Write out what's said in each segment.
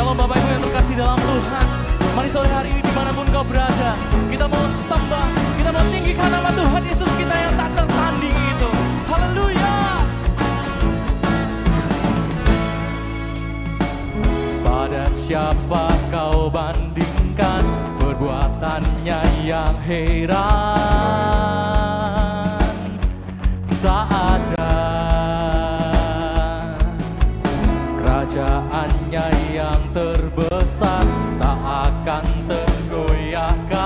Shalom Bapak Ibu yang terkasih dalam Tuhan. Mari sore hari ini dimanapun kau berada, kita mau sembah, kita mau tinggikan nama Tuhan Yesus kita yang tak tertanding itu. Haleluya. Pada siapa kau bandingkan perbuatannya yang heran? Tak ada kerajaannya yang terbesar, tak akan tergoyahkan.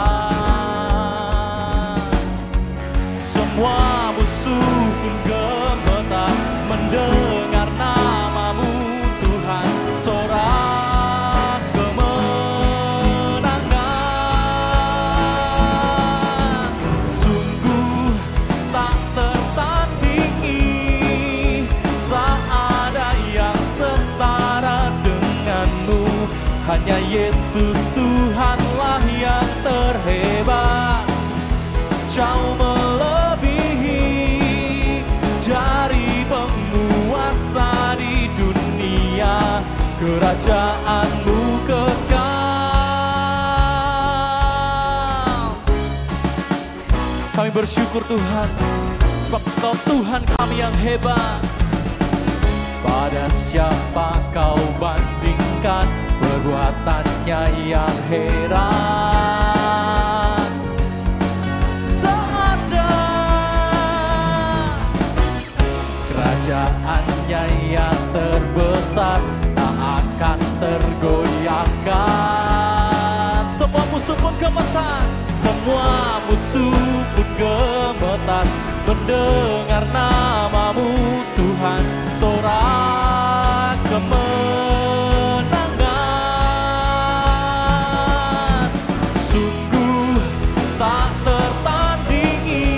Semua musuh pun gemetar mendengar namamu Tuhan, sorak kemenangan. Sungguh tak tertandingi, tak ada yang setara denganmu. Hanya Yesus Tuhanlah yang terhebat, jauh melebihi dari penguasa di dunia. Kerajaanmu kekal. Kami bersyukur Tuhan, sebab Kau Tuhan kami yang hebat. Pada siapa kau bandingkan perbuatannya yang heran? Tak ada kerajaannya yang terbesar, tak akan tergoyahkan. Semua musuh pun gemetar, semua musuh pun gemetar mendengar namamu Tuhan, sorak kemenangan. Sungguh tak tertandingi,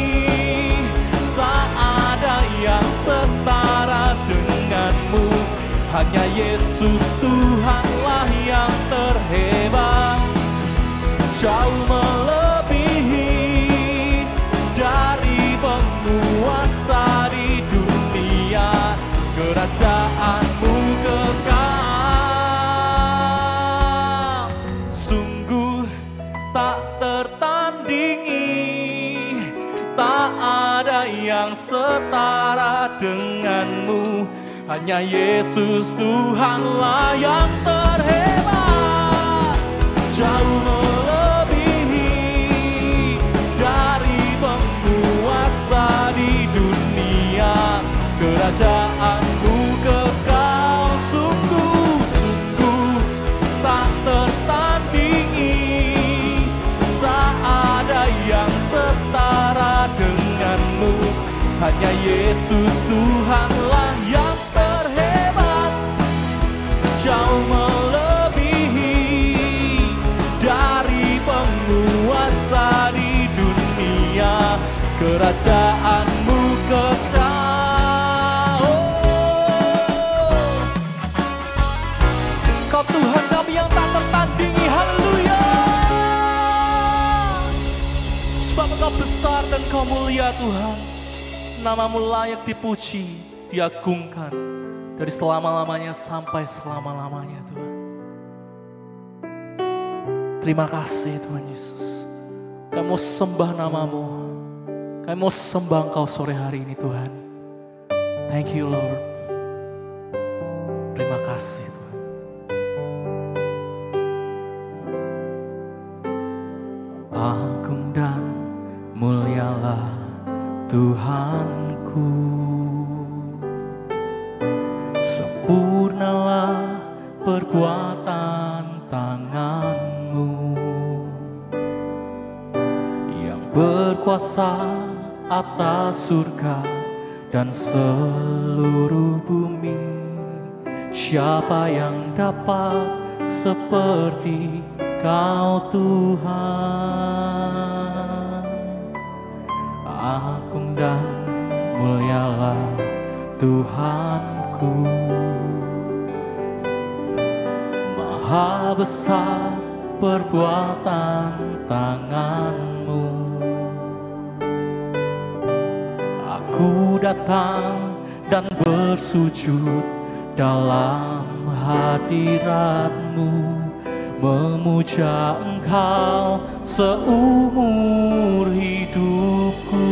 tak ada yang setara denganmu. Hanya Yesus Tuhanlah yang terhebat, jauh melebihi dari penguasa di dunia. Kerajaanmu kekal. Sungguh tak tertandingi, tak ada yang setara denganmu. Hanya Yesus Tuhanlah yang terhebat, jauh melebihi dari penguasa di dunia. Kerajaanmu kekal. Sungguh tak tertandingi, tak ada yang setara denganmu. Hanya Yesus Tuhanlah yang terhebat, jauh melebihi dari penguasa di dunia. Kerajaanmu kekal. Kau Tuhan kami yang tak tertandingi. Haleluya. Sebab Engkau besar dan Kau mulia Tuhan. Namamu layak dipuji, diagungkan dari selama-lamanya sampai selama-lamanya Tuhan. Terima kasih Tuhan Yesus. Kami mau sembah namamu, kami mau sembah Engkau sore hari ini Tuhan. Thank you Lord. Terima kasih Tuhan. Agung dan mulialah Tuhanku, sempurnalah perbuatan tanganmu, yang berkuasa atas surga dan seluruh bumi. Siapa yang dapat seperti Kau Tuhan? Agung dan mulialah Tuhanku, maha besar perbuatan tanganmu. Aku datang dan bersujud dalam hadirat-Mu, memuja Engkau seumur hidupku.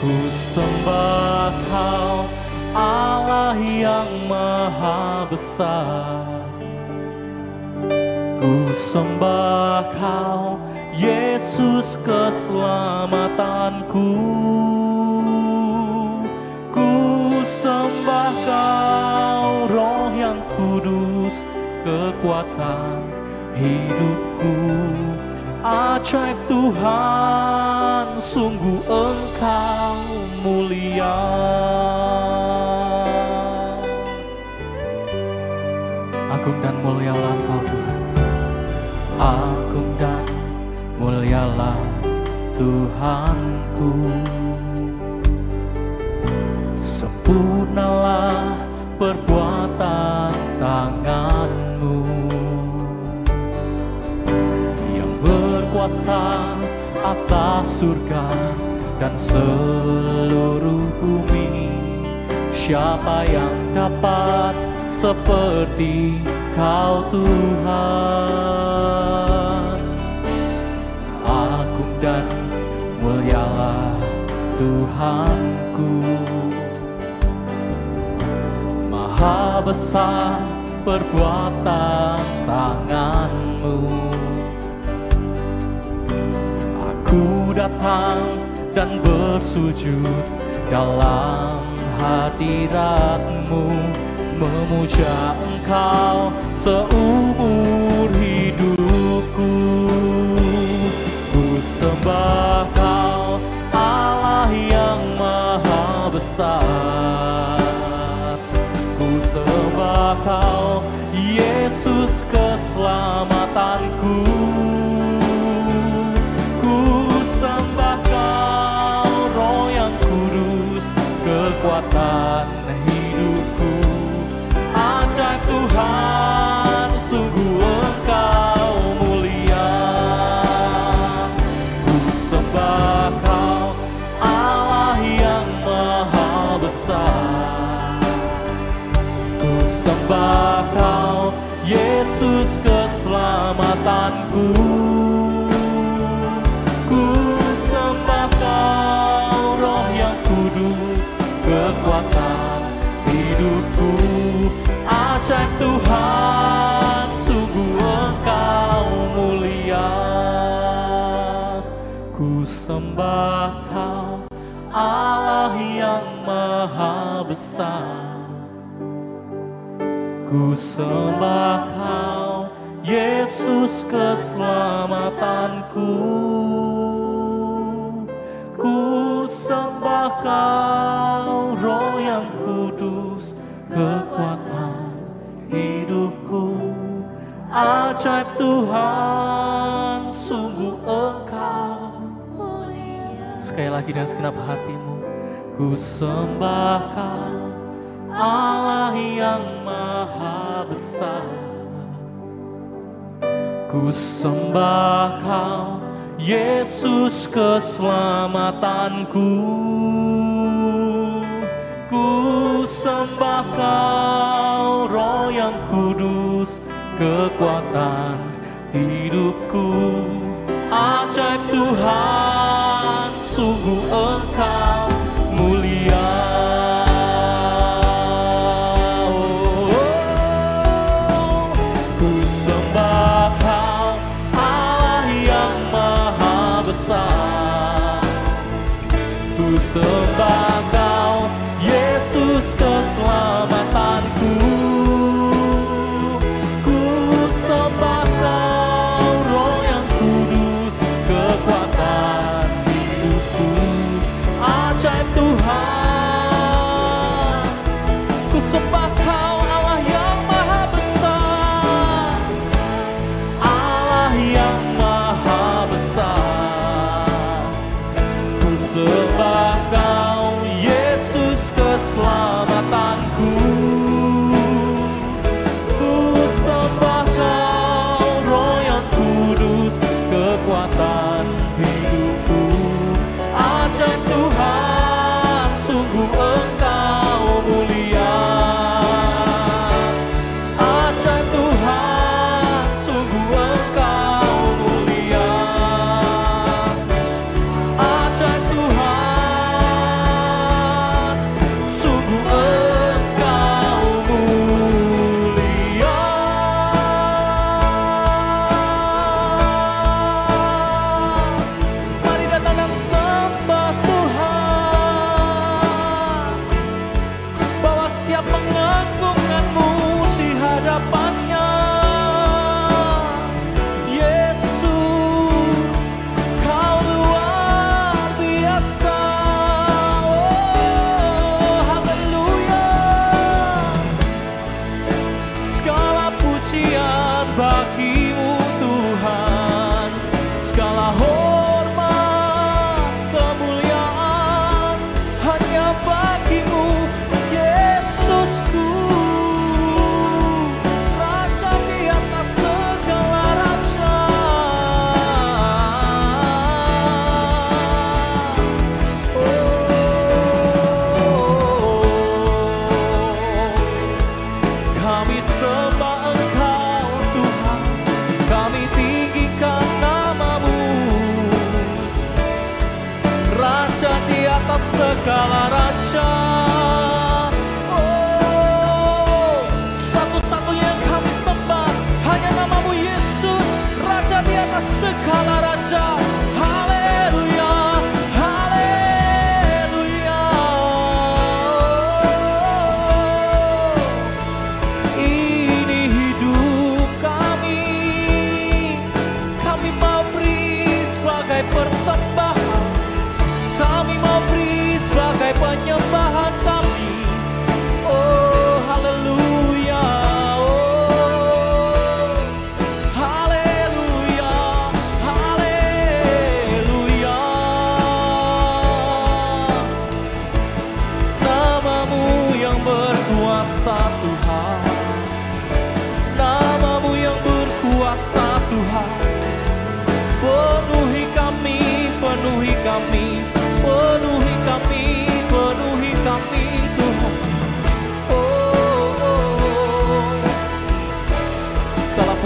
Ku sembah Kau, Allah yang maha besar. Ku sembah Kau, Yesus keselamatanku. Ku sembah Kau, Roh yang kudus, kekuatan hidupku. Ajaib Tuhan, sungguh Engkau mulia. Agung dan mulialah Engkau Tuhan. Agung dan mulialah Tuhanku. Sempurnalah perbuatan tangan-Mu yang berkuasa atas surga dan seluruh bumi. Siapa yang dapat seperti Kau Tuhan? Agung dan mulialah Tuhanku. Maha besar perbuatan tangan-Mu. Aku datang dan bersujud dalam hadirat-Mu, memuja Engkau seumur hidupku. Ku sembah Kau, Allah yang maha besar. Ku sembah Kau, Yesus keselamatanku. Ku sembah Kau, Roh yang kudus, kekuatan hidupku. Ajaib Tuhan, sungguh Engkau mulia. Ku sembah Kau, Allah yang maha besar. Ku sembah Kau, Yesus keselamatanku. Ku sembah Kau, Roh yang kudus, kekuatan hidupku. Ajaib Tuhan, sungguh Engkau mulia. Ku sembah Kau, Allah yang maha besar. Ku sembah Kau, Yesus keselamatanku. Ku sembah Kau, Roh yang kudus, kekuatan hidupku. Ajaib Tuhan, sungguh Engkau mulia. Sekali lagi dengan segenap hatimu. Ku sembah Kau, Allah yang maha besar. Ku sembah Kau, Yesus keselamatanku. Ku sembah Kau, Roh yang kudus, kekuatan hidupku. Ajaib Tuhan, sungguh Engkau mulia. Ku sembah Kau, Allah yang maha besar. Ku sembah Kau, Yesus keselamatanku. Ku sembah Kau, Roh yang kudus, kekuatan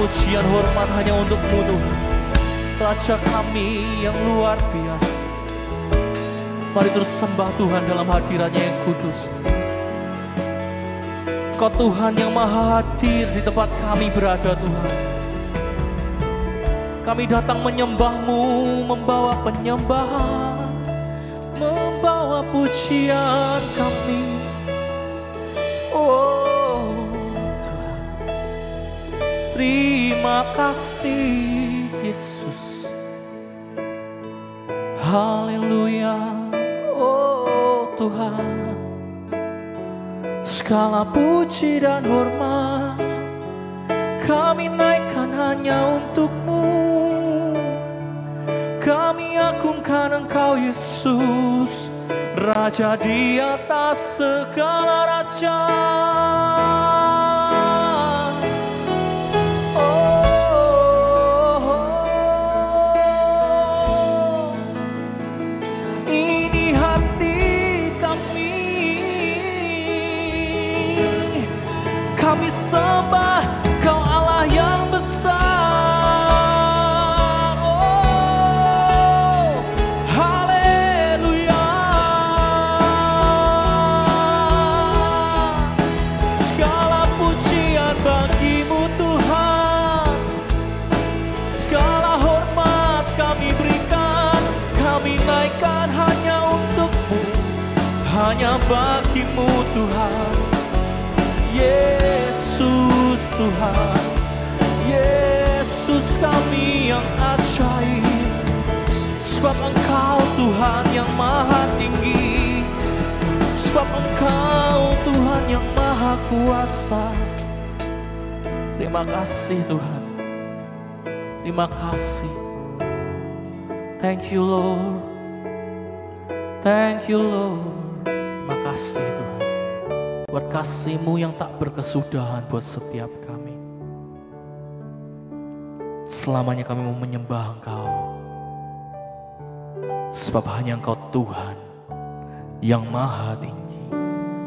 pujian hormat hanya untuk-Mu Tuhan, Raja kami yang luar biasa. Mari terus sembah Tuhan dalam hadirat-Nya yang kudus. Kau Tuhan yang maha hadir di tempat kami berada Tuhan. Kami datang menyembah-Mu, membawa penyembahan, membawa pujian kami. Oh Tuhan, terima kasih Yesus. Haleluya. Oh Tuhan, segala puji dan hormat kami naikkan hanya untuk-Mu. Kami agungkan Engkau Yesus, Raja di atas segala raja. Ini hati kami sembah Kau Allah yang besar. Oh, haleluya. Segala pujian bagi-Mu Tuhan, segala hormat kami berikan, kami naikkan hanya untuk-Mu, hanya bagi-Mu Tuhan. Yesus Tuhan, Yesus kami yang ajaib, sebab Engkau Tuhan yang maha tinggi, sebab Engkau Tuhan yang maha kuasa. Terima kasih Tuhan, terima kasih. Thank you Lord, thank you Lord. Terima kasih Tuhan buat kasih-Mu yang tak berkesudahan buat setiap kami. Selamanya kami mau menyembah Engkau, sebab hanya Engkau Tuhan yang maha tinggi.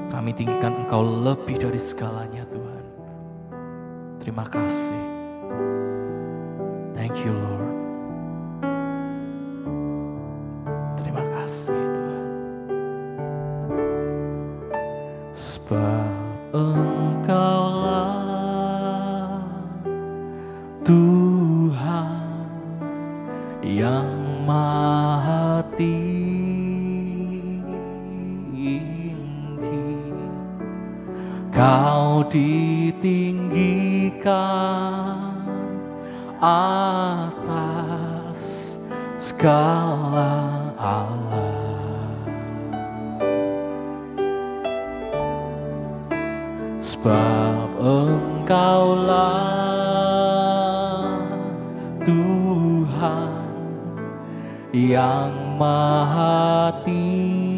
Kami tinggikan Engkau lebih dari segalanya Tuhan. Terima kasih. Thank you Lord. Terima kasih Tuhan. Sebab Engkaulah Tuhan yang maha tinggi, Kau ditinggikan atas segala Allah. Sebab Engkaulah Tuhan yang maha tinggi,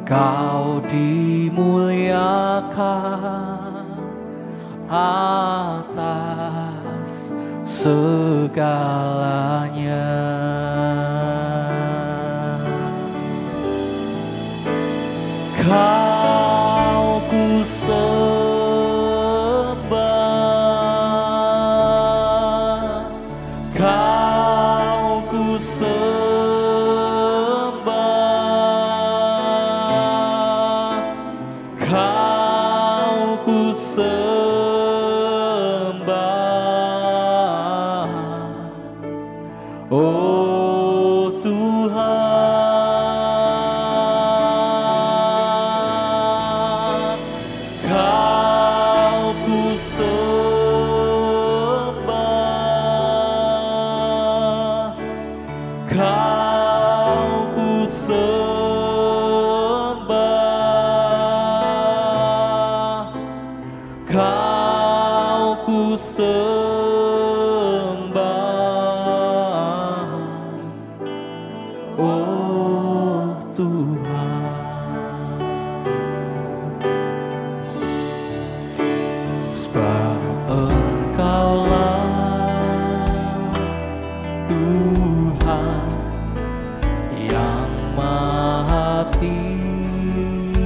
Kau dimuliakan atas segalanya. Kau ku sembah, Kau ku sembah, Kau ku sembah. Oh Tuhan, Kau ku sembah, Kau ku sembah. Oh Tuhan, sebab Engkaulah Tuhan yang maha tinggi,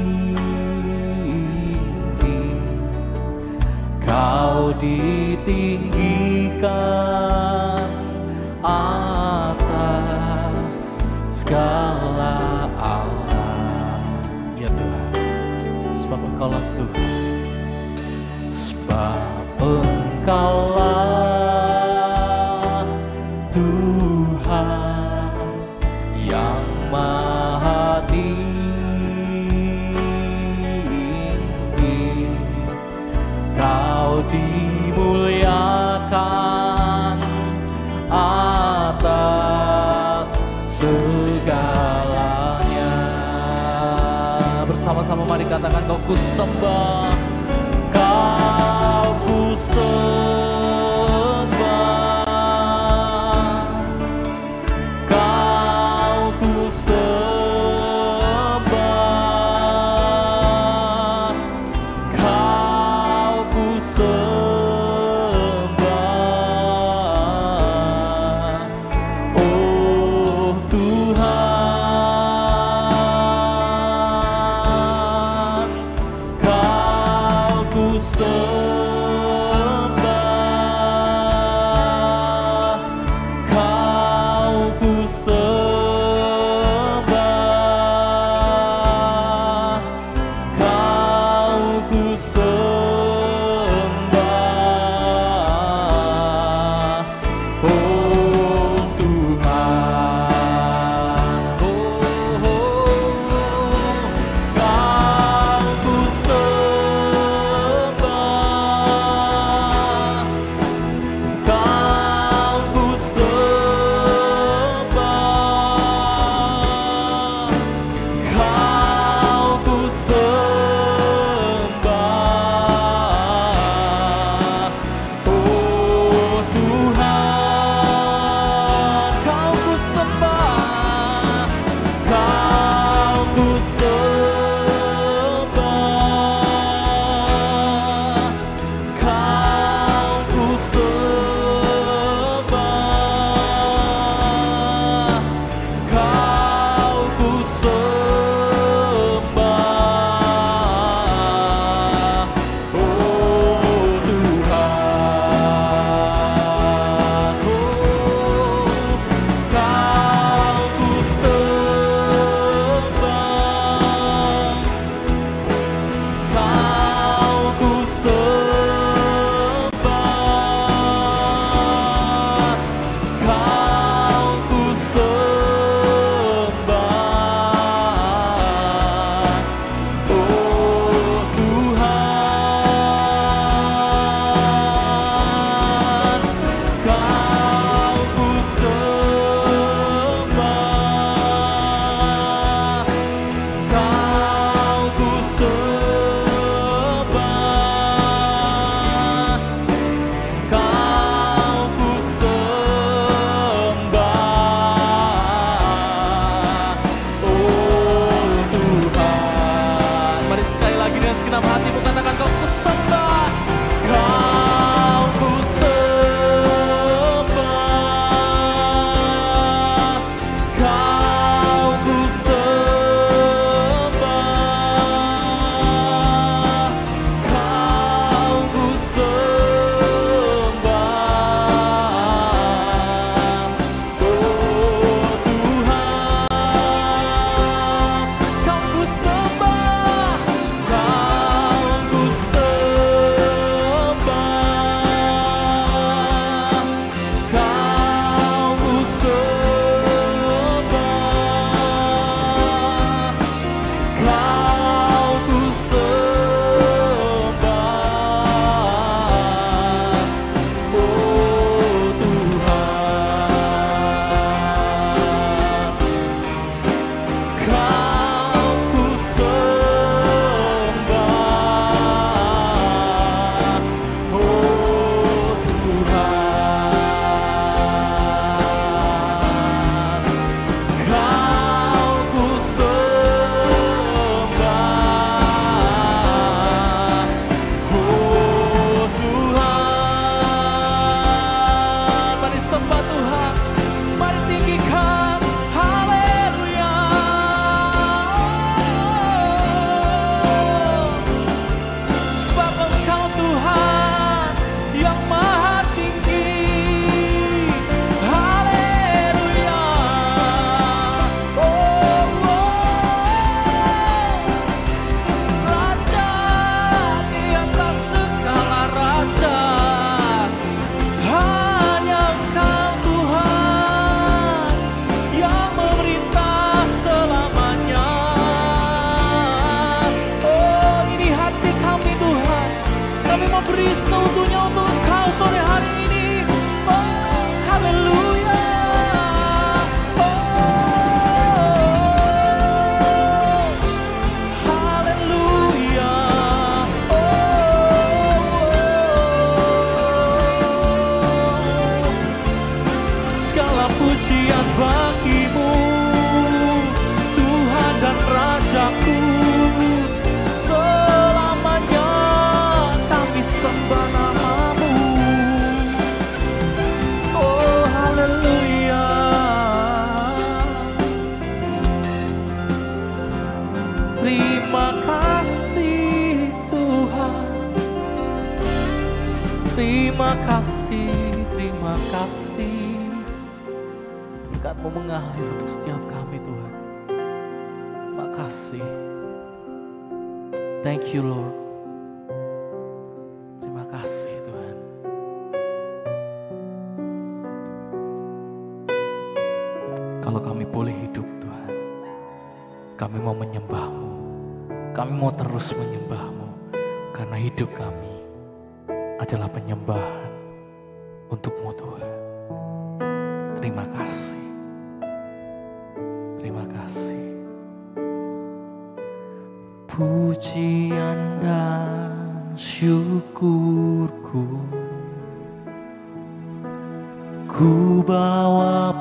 Kau ditinggikan atas segala Allah. Ya Tuhan, sebab Engkaulah Tuhan, sebab Engkaulah Tuhan yang maha tinggi. Kau dimuliakan atas segalanya. Bersama-sama mari katakan, Kau ku sembah, Kau ku sembah, Kau ku sembah, Kau ku sembah, oh Tuhan, Kau ku sembah. Terima kasih Tuhan. Terima kasih, terima kasih. Berkat-Mu mengalir untuk setiap kami Tuhan. Terima kasih. Thank you Lord. Terima kasih Tuhan. Kalau kami boleh hidup Tuhan, kami mau menyembah-Mu. Kami mau terus menyembah-Mu. Karena hidup kami adalah penyembahan untuk-Mu Tuhan. Terima kasih. Terima kasih. Pujian dan syukurku ku bawa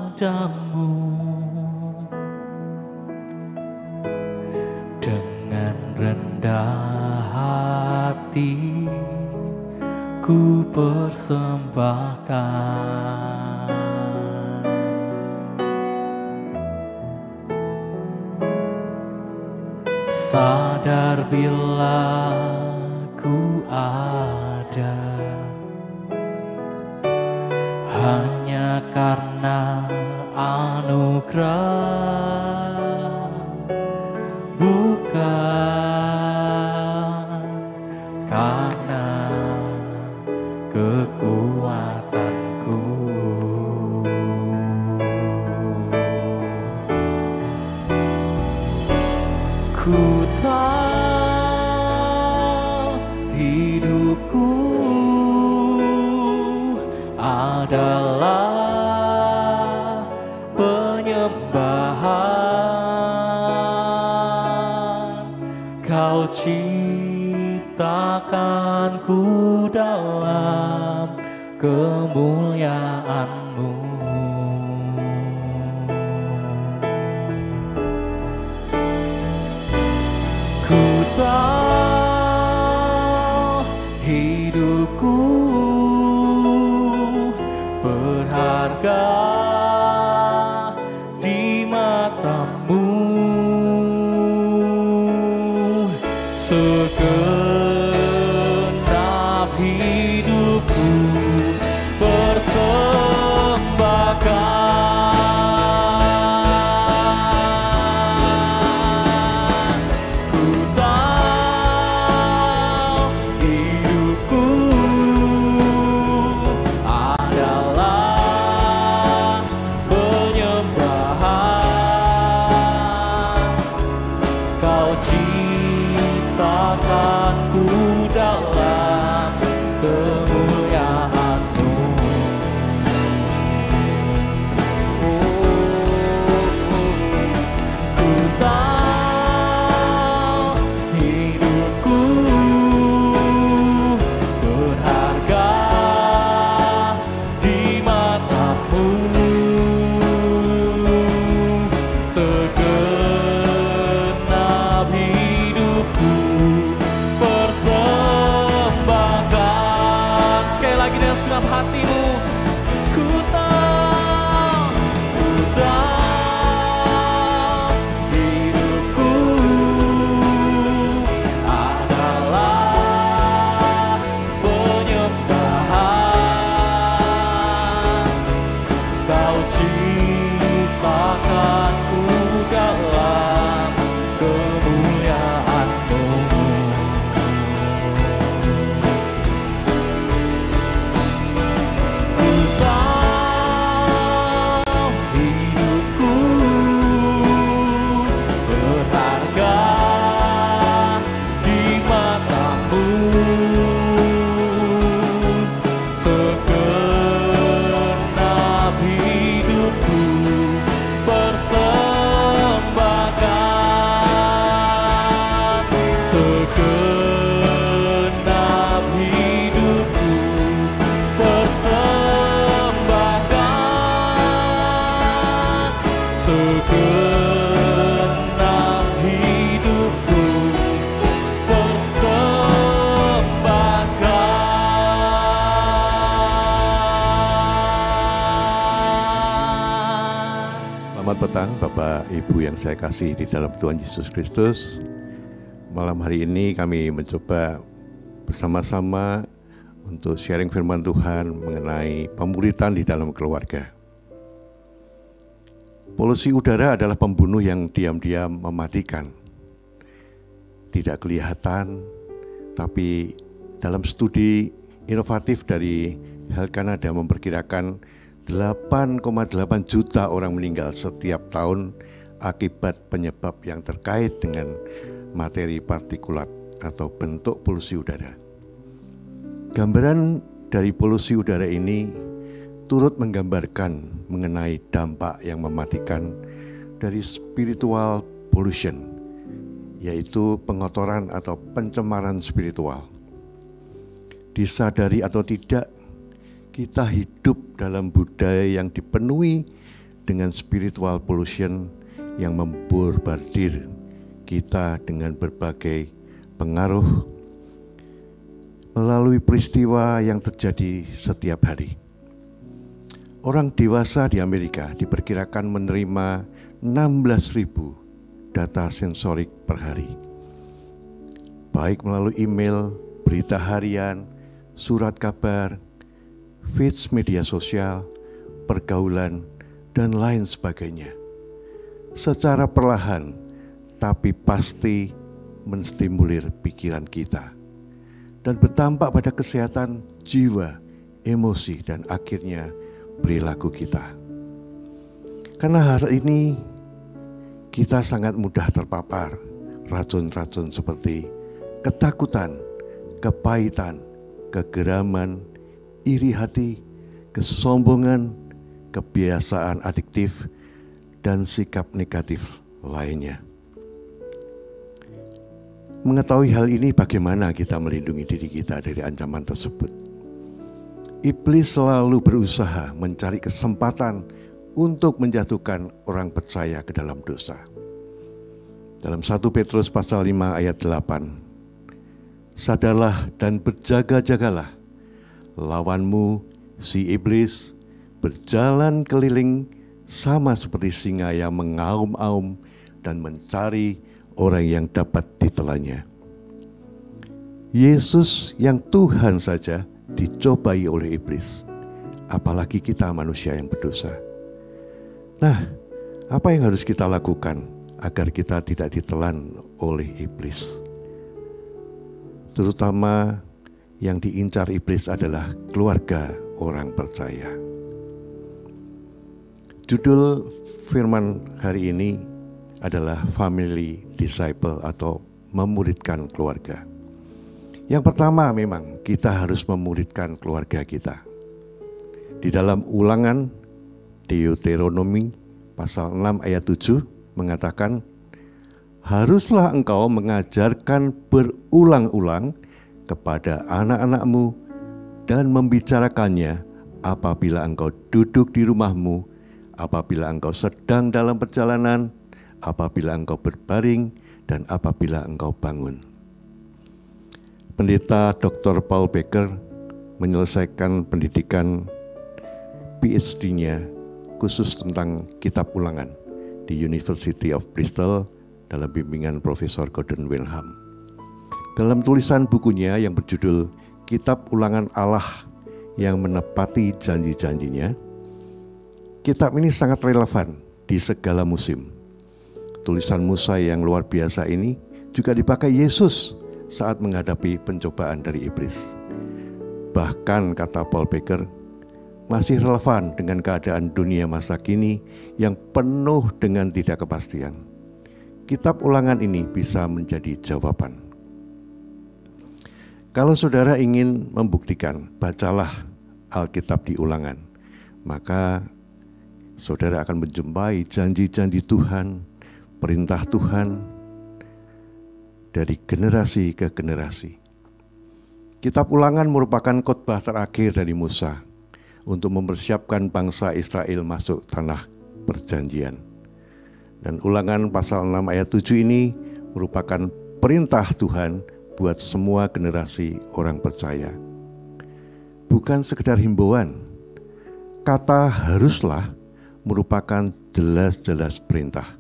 padamu. Dengan rendah hati ku persembahkan. Sadar bila ku ada hanya karena anugerah, bukan karena kekuatanku. Ku tahu hidupku adalah penyembahan. Kau ciptakanku dalam kemuliaan-Mu. Ku tahu hidupku berharga di mata-Mu. Segenap hidupku persembahkan. Ku tahu hidupku adalah penyembahan. Kau ciptakanku dalam kemuliaan-Mu. Ku tahu hidupku berharga di mata-Mu. Segenap hidupku Ibu yang saya kasih di dalam Tuhan Yesus Kristus, malam hari ini kami mencoba bersama-sama untuk sharing firman Tuhan mengenai pemuritan di dalam keluarga. Polusi udara adalah pembunuh yang diam-diam mematikan. Tidak kelihatan, tapi dalam studi inovatif dari Health Canada memperkirakan 8,8 juta orang meninggal setiap tahun akibat penyebab yang terkait dengan materi partikulat atau bentuk polusi udara. Gambaran dari polusi udara ini turut menggambarkan mengenai dampak yang mematikan dari spiritual pollution, yaitu pengotoran atau pencemaran spiritual. Disadari atau tidak, kita hidup dalam budaya yang dipenuhi dengan spiritual pollution yang membombardir kita dengan berbagai pengaruh melalui peristiwa yang terjadi setiap hari. Orang dewasa di Amerika diperkirakan menerima 16.000 data sensorik per hari, baik melalui email, berita harian, surat kabar, feeds media sosial, pergaulan, dan lain sebagainya. Secara perlahan, tapi pasti menstimulir pikiran kita dan berdampak pada kesehatan jiwa, emosi, dan akhirnya perilaku kita. Karena hal ini, kita sangat mudah terpapar racun-racun seperti ketakutan, kepahitan, kegeraman, iri hati, kesombongan, kebiasaan adiktif, dan sikap negatif lainnya. Mengetahui hal ini, bagaimana kita melindungi diri kita dari ancaman tersebut? Iblis selalu berusaha mencari kesempatan untuk menjatuhkan orang percaya ke dalam dosa. Dalam 1 Petrus pasal 5 ayat 8, sadarlah dan berjaga-jagalah, lawanmu si iblis berjalan keliling sama seperti singa yang mengaum-aum dan mencari orang yang dapat ditelannya. Yesus yang Tuhan saja dicobai oleh iblis, apalagi kita manusia yang berdosa. Nah, apa yang harus kita lakukan agar kita tidak ditelan oleh iblis? Terutama yang diincar iblis adalah keluarga orang percaya. Judul firman hari ini adalah Family Disciple atau memuridkan keluarga. Yang pertama, memang kita harus memuridkan keluarga kita. Di dalam Ulangan Deuteronomi pasal 6 ayat 7 mengatakan, haruslah engkau mengajarkan berulang-ulang kepada anak-anakmu dan membicarakannya apabila engkau duduk di rumahmu, apabila engkau sedang dalam perjalanan, apabila engkau berbaring, dan apabila engkau bangun. Pendeta Dr. Paul Becker menyelesaikan pendidikan PhD-nya khusus tentang kitab ulangan di University of Bristol dalam bimbingan Profesor Gordon Wenham. Dalam tulisan bukunya yang berjudul Kitab Ulangan Allah yang Menepati Janji-Janjinya, kitab ini sangat relevan di segala musim. Tulisan Musa yang luar biasa ini juga dipakai Yesus saat menghadapi pencobaan dari iblis. Bahkan, kata Paul Becker, masih relevan dengan keadaan dunia masa kini yang penuh dengan tidak kepastian. Kitab Ulangan ini bisa menjadi jawaban. Kalau saudara ingin membuktikan, bacalah Alkitab di Ulangan, maka saudara akan menjumpai janji-janji Tuhan, perintah Tuhan dari generasi ke generasi. Kitab Ulangan merupakan khotbah terakhir dari Musa untuk mempersiapkan bangsa Israel masuk tanah perjanjian. Dan Ulangan pasal 6 ayat 7 ini merupakan perintah Tuhan buat semua generasi orang percaya. Bukan sekedar himbauan, kata haruslah merupakan jelas-jelas perintah.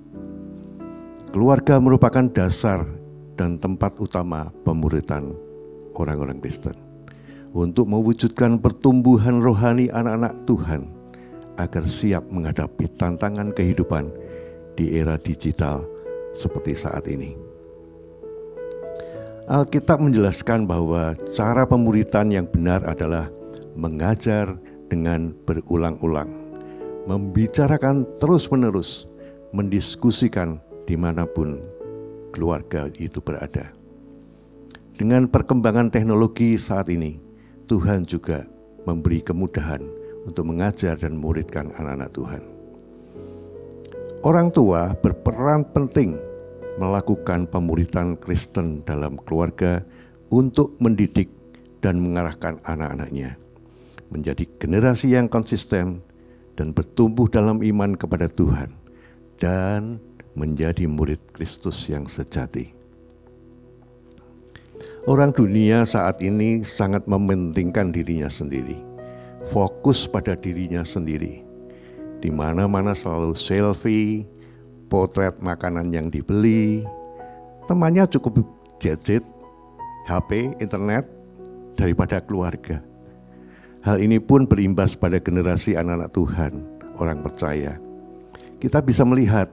keluarga merupakan dasar dan tempat utama pemuritan orang-orang Kristen. Untuk mewujudkan pertumbuhan rohani anak-anak Tuhan agar siap menghadapi tantangan kehidupan di era digital seperti saat ini. Alkitab menjelaskan bahwa cara pemuritan yang benar adalah mengajar dengan berulang-ulang, membicarakan terus-menerus, mendiskusikan dimanapun keluarga itu berada. Dengan perkembangan teknologi saat ini, Tuhan juga memberi kemudahan untuk mengajar dan memuridkan anak-anak Tuhan. Orang tua berperan penting melakukan pemuritan Kristen dalam keluarga untuk mendidik dan mengarahkan anak-anaknya menjadi generasi yang konsisten dan bertumbuh dalam iman kepada Tuhan dan menjadi murid Kristus yang sejati. Orang dunia saat ini sangat mementingkan dirinya sendiri, fokus pada dirinya sendiri. Di mana-mana selalu selfie, potret makanan yang dibeli, temannya cukup gadget, HP, internet daripada keluarga. Hal ini pun berimbas pada generasi anak-anak Tuhan, orang percaya. Kita bisa melihat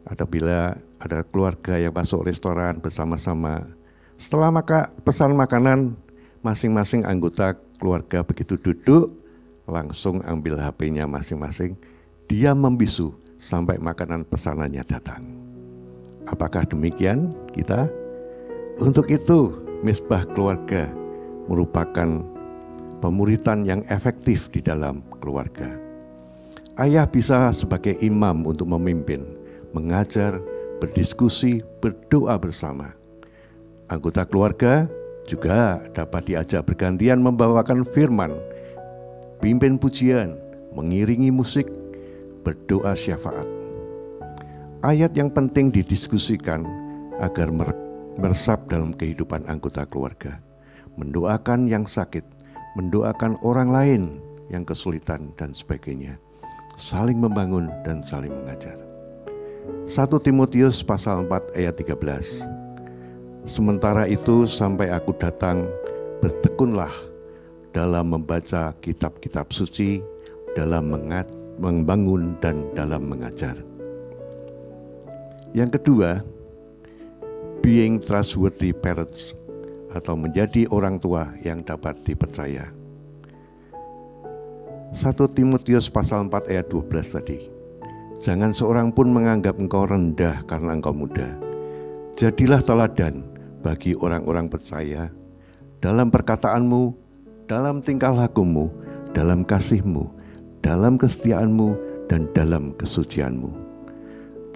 apabila ada keluarga yang masuk restoran bersama-sama. Setelah pesan makanan, masing-masing anggota keluarga begitu duduk, langsung ambil HP-nya masing-masing, dia membisu sampai makanan pesanannya datang. Apakah demikian kita? Untuk itu, misbah keluarga merupakan pemuritan yang efektif di dalam keluarga. Ayah bisa sebagai imam untuk memimpin, mengajar, berdiskusi, berdoa bersama. Anggota keluarga juga dapat diajak bergantian membawakan firman, pimpin pujian, mengiringi musik, berdoa syafaat. Ayat yang penting didiskusikan agar meresap dalam kehidupan anggota keluarga. Mendoakan yang sakit, mendoakan orang lain yang kesulitan dan sebagainya. Saling membangun dan saling mengajar. 1 Timotius pasal 4 ayat 13. Sementara itu sampai aku datang, bertekunlah dalam membaca kitab-kitab suci, dalam membangun dan dalam mengajar. Yang kedua, being trustworthy parents atau menjadi orang tua yang dapat dipercaya. 1 Timotius pasal 4 ayat 12 tadi. Jangan seorang pun menganggap engkau rendah karena engkau muda. Jadilah teladan bagi orang-orang percaya dalam perkataanmu, dalam tingkah lakumu, dalam kasihmu, dalam kesetiaanmu, dan dalam kesucianmu.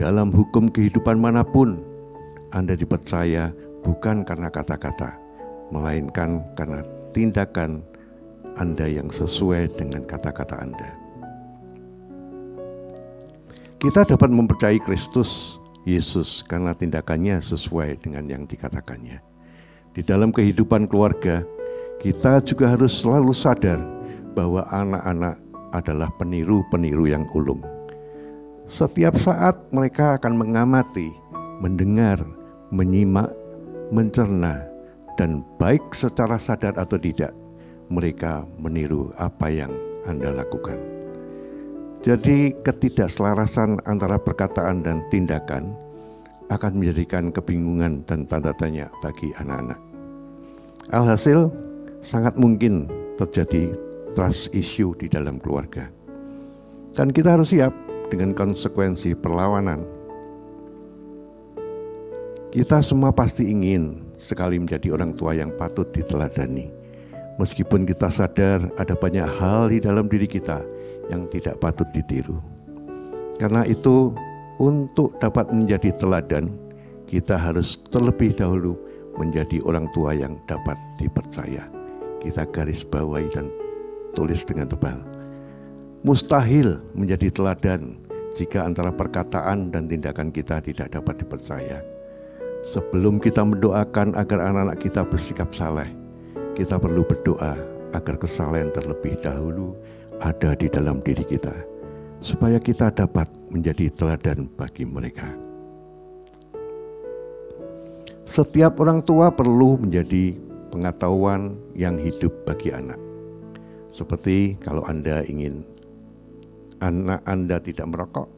Dalam hukum kehidupan manapun, Anda dipercaya bukan karena kata-kata, melainkan karena tindakan Anda yang sesuai dengan kata-kata Anda. Kita dapat mempercayai Kristus Yesus karena tindakannya sesuai dengan yang dikatakannya. Di dalam kehidupan keluarga, kita juga harus selalu sadar bahwa anak-anak adalah peniru-peniru yang ulung. Setiap saat mereka akan mengamati, mendengar, menyimak, mencerna, dan baik secara sadar atau tidak, mereka meniru apa yang Anda lakukan. Jadi ketidakselarasan antara perkataan dan tindakan akan menjadikan kebingungan dan tanda tanya bagi anak-anak. Alhasil sangat mungkin terjadi trust issue di dalam keluarga. Dan kita harus siap dengan konsekuensi perlawanan. Kita semua pasti ingin sekali menjadi orang tua yang patut diteladani. Meskipun kita sadar ada banyak hal di dalam diri kita yang tidak patut ditiru. Karena itu, untuk dapat menjadi teladan, kita harus terlebih dahulu menjadi orang tua yang dapat dipercaya. Kita garis bawahi dan tulis dengan tebal. Mustahil menjadi teladan jika antara perkataan dan tindakan kita tidak dapat dipercaya. Sebelum kita mendoakan agar anak-anak kita bersikap saleh, kita perlu berdoa agar kesalehan terlebih dahulu ada di dalam diri kita, supaya kita dapat menjadi teladan bagi mereka. Setiap orang tua perlu menjadi pengetahuan yang hidup bagi anak. Seperti kalau Anda ingin anak Anda tidak merokok,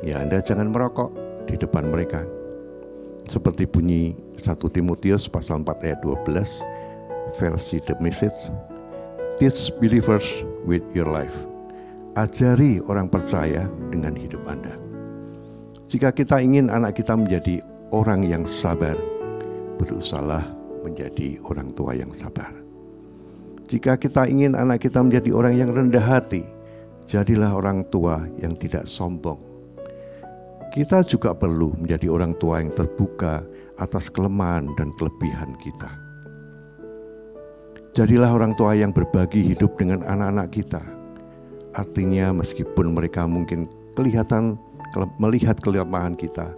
ya Anda jangan merokok di depan mereka. Seperti bunyi 1 Timotius pasal 4 ayat 12 versi The Message, teach believers with your life. Ajari orang percaya dengan hidup Anda. Jika kita ingin anak kita menjadi orang yang sabar, berusahalah menjadi orang tua yang sabar. Jika kita ingin anak kita menjadi orang yang rendah hati, jadilah orang tua yang tidak sombong. Kita juga perlu menjadi orang tua yang terbuka atas kelemahan dan kelebihan kita. Jadilah orang tua yang berbagi hidup dengan anak-anak kita. Artinya meskipun mereka mungkin melihat kelemahan kita,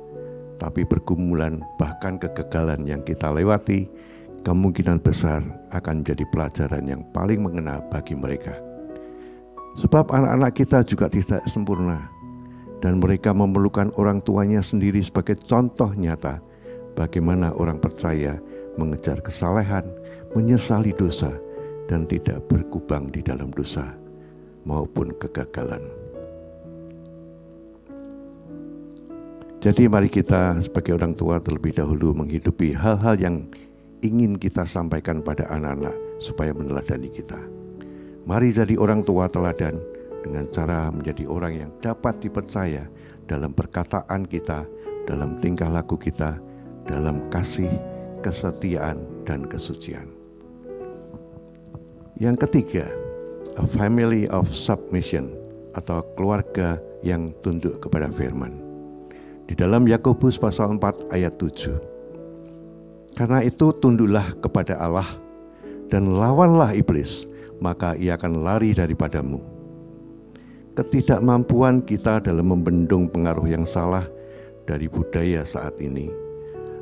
tapi pergumulan bahkan kegagalan yang kita lewati kemungkinan besar akan menjadi pelajaran yang paling mengena bagi mereka. Sebab anak-anak kita juga tidak sempurna, dan mereka memerlukan orang tuanya sendiri sebagai contoh nyata bagaimana orang percaya mengejar kesalehan, menyesali dosa, dan tidak berkubang di dalam dosa maupun kegagalan. Jadi mari kita sebagai orang tua terlebih dahulu menghidupi hal-hal yang ingin kita sampaikan pada anak-anak supaya meneladani kita. Mari jadi orang tua teladan dengan cara menjadi orang yang dapat dipercaya dalam perkataan kita, dalam tingkah laku kita, dalam kasih, kesetiaan, dan kesucian. Yang ketiga, a family of submission atau keluarga yang tunduk kepada firman. Di dalam Yakobus pasal 4 ayat 7. Karena itu tunduklah kepada Allah dan lawanlah iblis, maka ia akan lari daripadamu. Ketidakmampuan kita dalam membendung pengaruh yang salah dari budaya saat ini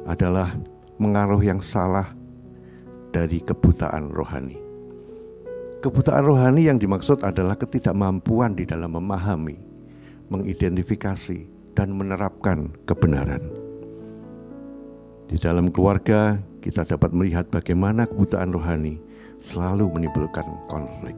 adalah pengaruh yang salah dari kebutaan rohani. Kebutaan rohani yang dimaksud adalah ketidakmampuan di dalam memahami, mengidentifikasi, dan menerapkan kebenaran. Di dalam keluarga, kita dapat melihat bagaimana kebutaan rohani selalu menimbulkan konflik.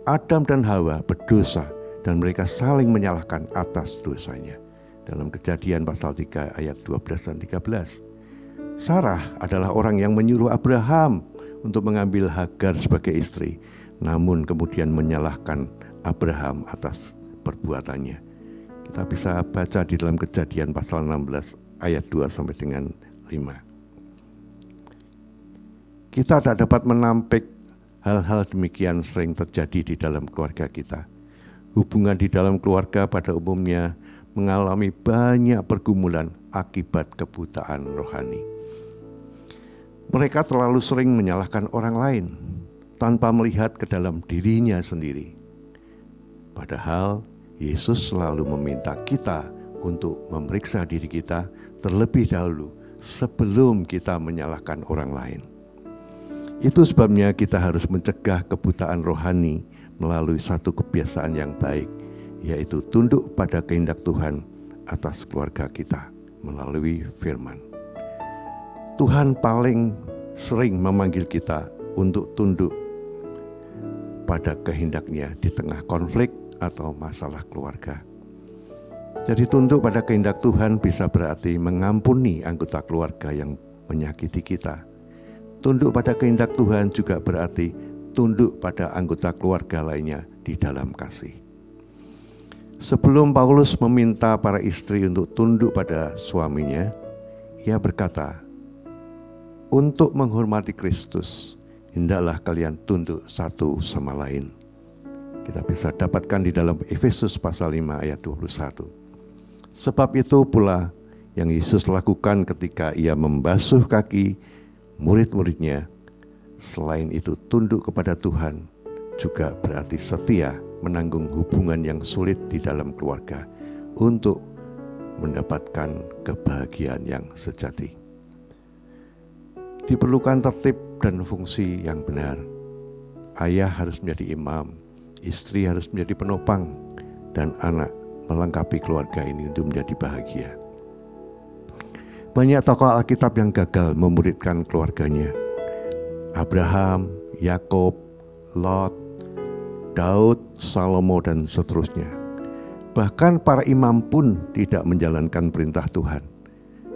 Adam dan Hawa berdosa dan mereka saling menyalahkan atas dosanya. Dalam Kejadian pasal 3 ayat 12 dan 13. Sarah adalah orang yang menyuruh Abraham untuk mengambil Hagar sebagai istri, namun kemudian menyalahkan Abraham atas perbuatannya. Kita bisa baca di dalam Kejadian pasal 16 ayat 2 sampai dengan 5. Kita tak dapat menampik hal-hal demikian sering terjadi di dalam keluarga kita. Hubungan di dalam keluarga pada umumnya mengalami banyak pergumulan akibat kebutaan rohani. Mereka terlalu sering menyalahkan orang lain tanpa melihat ke dalam dirinya sendiri. Padahal Yesus selalu meminta kita untuk memeriksa diri kita terlebih dahulu sebelum kita menyalahkan orang lain. Itu sebabnya kita harus mencegah kebutaan rohani melalui satu kebiasaan yang baik, yaitu tunduk pada kehendak Tuhan atas keluarga kita melalui firman. Tuhan paling sering memanggil kita untuk tunduk pada kehendaknya di tengah konflik atau masalah keluarga. Jadi tunduk pada kehendak Tuhan bisa berarti mengampuni anggota keluarga yang menyakiti kita. Tunduk pada kehendak Tuhan juga berarti tunduk pada anggota keluarga lainnya di dalam kasih. Sebelum Paulus meminta para istri untuk tunduk pada suaminya, ia berkata, "Untuk menghormati Kristus, hendaklah kalian tunduk satu sama lain." Kita bisa dapatkan di dalam Efesus pasal 5 ayat 21. Sebab itu pula yang Yesus lakukan ketika ia membasuh kaki murid-muridnya. Selain itu tunduk kepada Tuhan juga berarti setia menanggung hubungan yang sulit di dalam keluarga untuk mendapatkan kebahagiaan yang sejati. Diperlukan tertib dan fungsi yang benar. Ayah harus menjadi imam, istri harus menjadi penopang, dan anak melengkapi keluarga ini untuk menjadi bahagia. Banyak tokoh Alkitab yang gagal memuridkan keluarganya. Abraham, Yakub, Lot, Daud, Salomo, dan seterusnya. Bahkan para imam pun tidak menjalankan perintah Tuhan.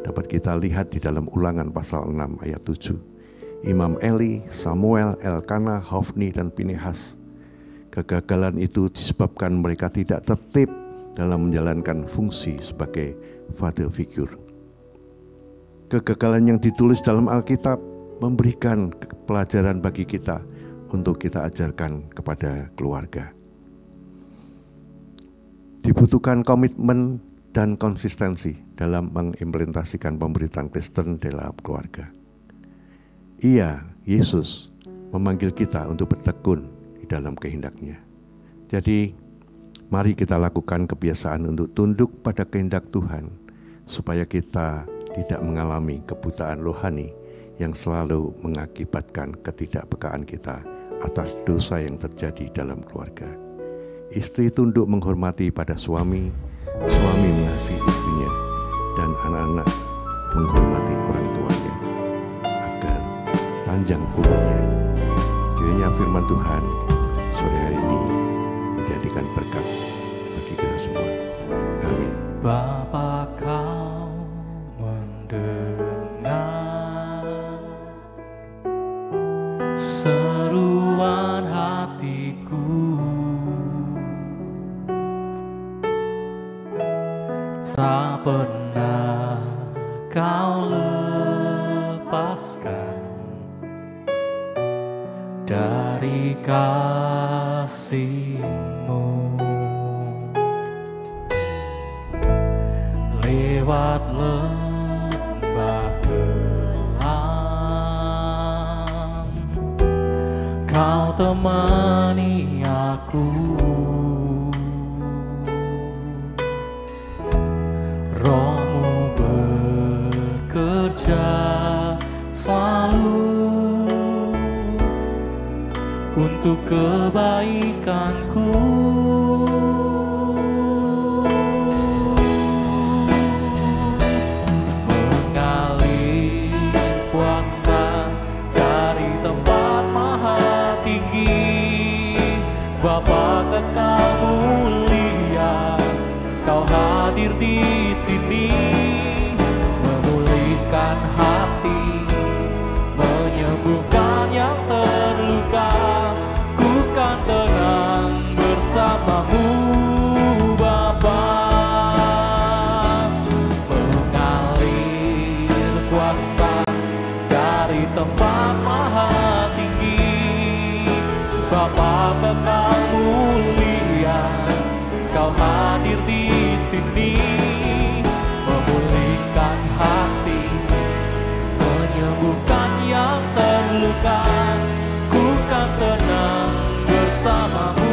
Dapat kita lihat di dalam Ulangan pasal 6 ayat 7. Imam Eli, Samuel, Elkana, Hofni, dan Pinehas. Kegagalan itu disebabkan mereka tidak tertib dalam menjalankan fungsi sebagai father figure. Kegagalan yang ditulis dalam Alkitab memberikan pelajaran bagi kita untuk kita ajarkan kepada keluarga. Dibutuhkan komitmen dan konsistensi dalam mengimplementasikan pemberitaan Kristen dalam keluarga. Ia, Yesus, memanggil kita untuk bertekun di dalam kehendak-Nya. Jadi, mari kita lakukan kebiasaan untuk tunduk pada kehendak Tuhan, supaya kita tidak mengalami kebutaan rohani yang selalu mengakibatkan ketidakpekaan kita atas dosa yang terjadi dalam keluarga. Istri tunduk menghormati pada suami, suami mengasihi istrinya, dan anak-anak menghormati orang tuanya, agar panjang umurnya. Kiranya firman Tuhan sore hari ini menjadikan berkat bagi kita semua. Amin. Bapa, Kau mendengar seruan hatiku, tak pernah Kau lepaskan dari kasih-Mu. Lewat lembah kelam, Kau temani aku. Roh-Mu bekerja selalu untuk kebaikanku. Mengalir kuasa dari tempat maha tinggi, Bapa kekal mulia, Kau hadir di sini, memulihkan hati, menyembuhkan yang terluka. Ku kan tenang bersama-Mu, Bapa. Mengalir kuasa dari tempat maha tinggi, Bapa kekal mulia, Kau hadir di sini, memulihkan hati, menyembuhkan yang terluka. Ku kan tenang bersama-Mu,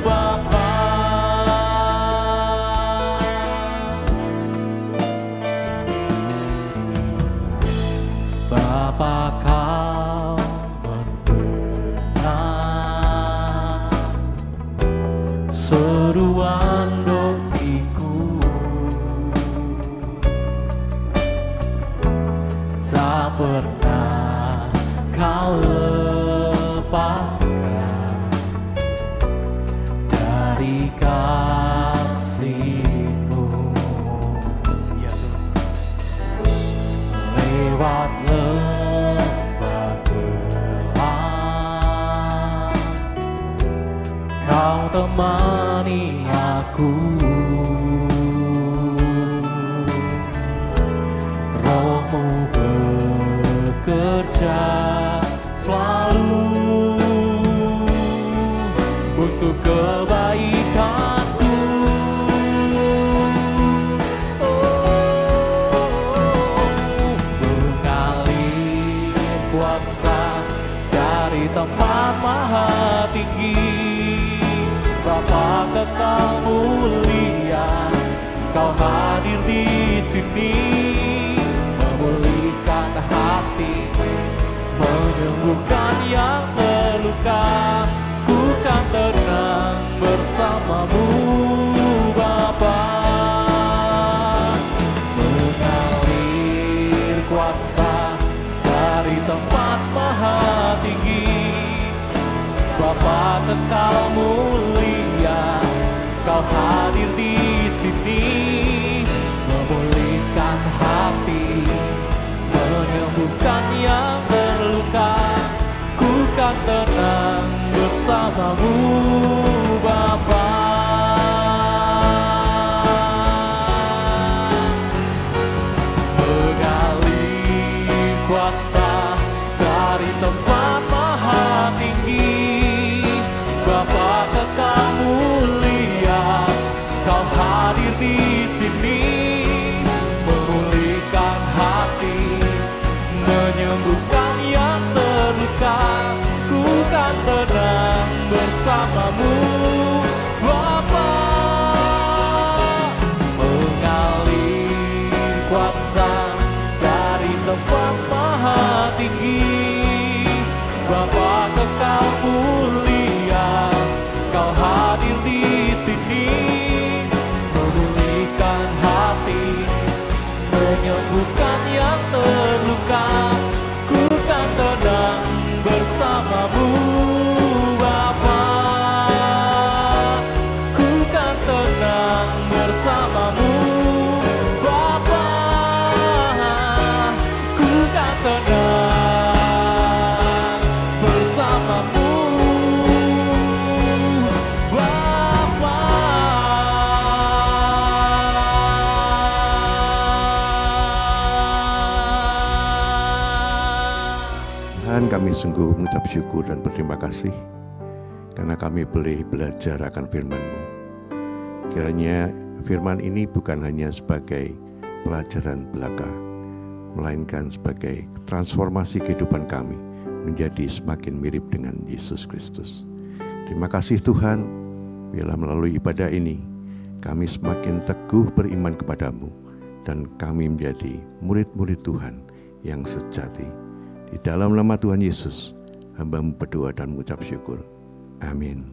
Bapa. Bapa, Kau mendengar seruan doaku, tak pernah Kau lepaskan dari kasih-Mu. Ya Tuhan. Lewat lembah kelam, Kau temani aku. Roh-Mu bekerja selalu untuk kebaikanku. Mengalir kuasa dari tempat maha tinggi, Bapa kekal mulia, Kau hadir di sini, memulihkan hati, menyembuhkan yang terluka. Ku kan tenang bersama-Mu, Bapa. Mengalir Bapa kekal mulia, Kau hadir di sini, memulihkan hati, menyembuhkan yang terluka. Ku kan tenang bersamamu, Bapa. Mengalih kuasa dari tempat maha tinggi, Bapa kekal mulia, Kau hadir di sini, memulihkan hati, menyembuhkan yang terluka. Ku kan tenang bersamamu, Bapa. Mengalir kuasa dari tempat maha tinggi, Bapa kekal mulia, Kau hadir di sini, memulihkan hati, menyembuhkan yang terluka. Ku kan tenang bersamamu, Bapa. Ku kan tenang bersamamu, Bapa. Ku kan tenang bersamamu, Bapa. Tuhan, kami sungguh mengucap syukur dan berterima kasih karena kami boleh belajar akan firman-Mu. Kiranya firman ini bukan hanya sebagai pelajaran belaka, melainkan sebagai transformasi kehidupan kami menjadi semakin mirip dengan Yesus Kristus. Terima kasih Tuhan, biarlah melalui ibadah ini kami semakin teguh beriman kepadamu dan kami menjadi murid-murid Tuhan yang sejati. Di dalam nama Tuhan Yesus, hamba-Mu berdoa dan mengucap syukur. Amin.